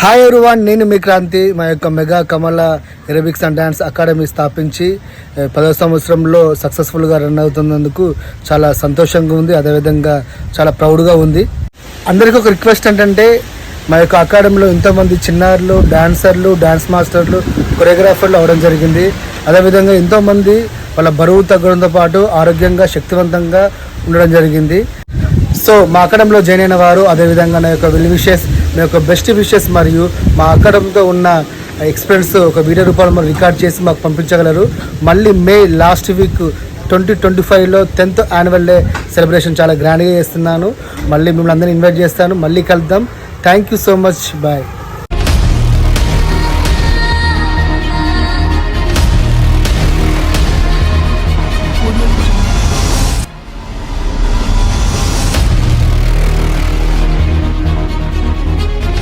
Hi everyone, నేను మీ క్రాంతి. మా యొక్క mega Kamala aerobics and dance academy స్థాపించి 10వ సంవత్సరంలో సక్సెస్ఫుల్గా రన్ అవుతున్నందుకు చాలా సంతోషంగా ఉంది. అదేవిధంగా చాలా ప్రౌడ్గా ఉంది. అందరికీ ఒక రిక్వెస్ట్ ఏంటంటే, మా యొక్క అకాడమీలో ఎంతోమంది చిన్నారులు, డాన్సర్లు, డాన్స్ మాస్టర్లు, కొరియోగ్రాఫర్లు అవడం జరిగింది. అదేవిధంగా ఎంతోమంది వాళ్ళ బరువు తగ్గడంతో పాటు ఆరోగ్యంగా, శక్తివంతంగా ఉండడం జరిగింది. సో మా అకాడమీలో జాయిన్ అయిన వారు, అదేవిధంగా నా యొక్క వెల్ విషెస్, మీ యొక్క బెస్ట్ విషెస్ మరియు మా అకాడమీతో ఉన్న ఎక్స్పీరియన్స్ ఒక వీడియో రూపంలో రికార్డ్ చేసి మాకు పంపించగలరు. మళ్ళీ మే లాస్ట్ వీక్ 2025లో 10th యాన్యువల్ డే సెలబ్రేషన్ చాలా గ్రాండ్గా చేస్తున్నాను. మళ్ళీ మిమ్మల్ని అందరినీ ఇన్వైట్ చేస్తాను. మళ్ళీ కలుద్దాం. Thank you so much. Bye.